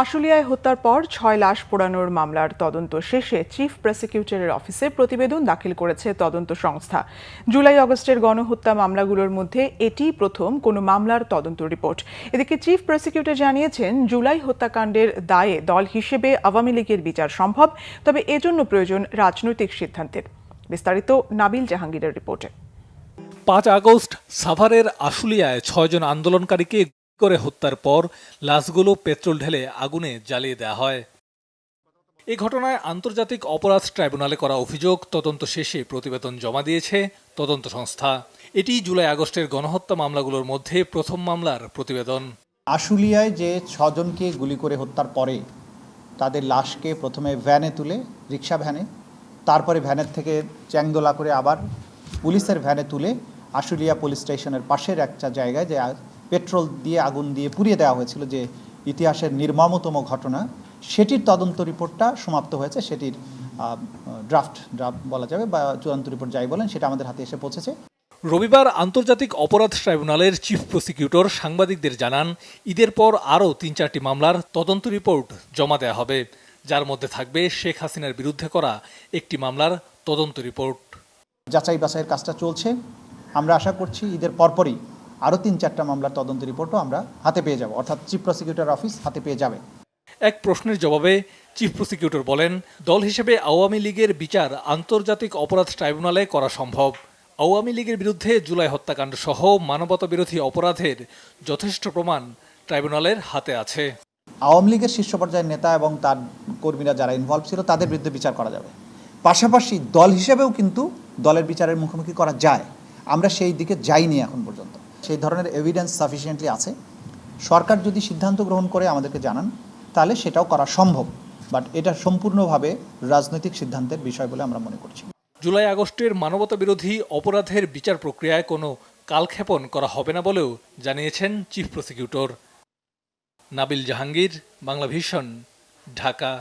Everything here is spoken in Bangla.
আশুলিয়ায় হত্যার পর ৬ লাশ পোড়ানোর মামলার তদন্ত শেষে চিফ প্রসিকিউটরের অফিসে প্রতিবেদন দাখিল করেছে তদন্ত সংস্থা। জুলাই আগস্টের গণহত্যা মামলাগুলোর মধ্যে এটি প্রথম কোনো মামলার তদন্ত রিপোর্ট। এদিকে চিফ প্রসিকিউটর জানিয়েছেন, জুলাই হত্যাকাণ্ডের দায়ে দল হিসেবে আওয়ামী লীগের বিচার সম্ভব, তবে এজন্য প্রয়োজন রাজনৈতিক সিদ্ধান্তের। বিস্তারিত নাবিল জাহাঙ্গীরের রিপোর্টে। ৫ আগস্ট সাভারের আশুলিয়ায় ৬ জন আন্দোলনকারীকে করে হত্যার পর লাশগুলো পেট্রোল ঢেলে আগুনে জ্বালিয়ে দেওয়া হয়। এই ঘটনায় আন্তর্জাতিক অপরাধ ট্রাইব্যুনালে করা অভিযোগ তদন্ত শেষে প্রতিবেদন জমা দিয়েছে তদন্ত সংস্থা। এটি জুলাই আগস্টের গণহত্যা মামলাগুলোর মধ্যে প্রথম মামলার প্রতিবেদন। আশুলিয়ায় যে ৬ জনকে গুলি করে হত্যার পরে তাদের লাশকে প্রথমে ভ্যানে তুলে, রিক্সা ভ্যানে, তারপরে ভ্যানের থেকে চ্যাংদোলা করে আবার পুলিশের ভ্যানে তুলে আশুলিয়া পুলিশ স্টেশনের পাশের একটা জায়গায় যে পেট্রোল দিয়ে আগুন দিয়ে পুড়িয়ে দেওয়া হয়েছিল, যে ইতিহাসের নির্মমতম ঘটনা, সেটির তদন্ত রিপোর্টটা সমাপ্ত হয়েছে। সেটির ড্রাফট বলা যাবে বা চূড়ান্ত রিপোর্ট যাই বলেন, সেটা আমাদের হাতে এসে পৌঁছেছে। রবিবার আন্তর্জাতিক অপরাধ ট্রাইব্যুনালের চিফ প্রসিকিউটর সাংবাদিকদের জানান, ঈদের পর আরও ৩-৪টি মামলার তদন্ত রিপোর্ট জমা দেওয়া হবে, যার মধ্যে থাকবে শেখ হাসিনার বিরুদ্ধে করা একটি মামলার তদন্ত রিপোর্ট। যাচাই বাছাইয়ের কাজটা চলছে। আমরা আশা করছি ঈদের পরপরই আরও ৩-৪টা মামলার তদন্ত রিপোর্টও আমরা হাতে পেয়ে যাব, অর্থাৎ চিফ প্রসিকিউটর অফিস হাতে পেয়ে যাবে। এক প্রশ্নের জবাবে চিফ প্রসিকিউটর বলেন, দল হিসেবে আওয়ামী লীগের বিচার আন্তর্জাতিক অপরাধ ট্রাইব্যুনালে করা সম্ভব। আওয়ামী লীগের বিরুদ্ধে জুলাই হত্যাকাণ্ড সহ মানবতাবিরোধী অপরাধের যথেষ্ট প্রমাণ ট্রাইব্যুনালের হাতে আছে। আওয়ামী লীগের শীর্ষ পর্যায়ের নেতা এবং তার কর্মীরা যারা ইনভলভ ছিল তাদের বিরুদ্ধে বিচার করা যাবে। পাশাপাশি দল হিসেবেও কিন্তু দলের বিচারের মুখোমুখি করা যায়। আমরা সেই দিকে যাইনি এখন পর্যন্ত। সেই ধরনের এভিডেন্স সাফিসিয়েন্টলি আছে। সরকার যদি সিদ্ধান্ত গ্রহণ করে আমাদেরকে জানান, তাহলে সেটাও করা সম্ভব, বাট এটা সম্পূর্ণভাবে রাজনৈতিক সিদ্ধান্তের বিষয় বলে আমরা মনে করছি। জুলাই আগস্টের মানবতাবিরোধী অপরাধের বিচার প্রক্রিয়ায় কোনো কালক্ষেপণ করা হবে না বলেও জানিয়েছেন chief prosecutor. Nabil Jahangir, Bangla vision, Dhaka.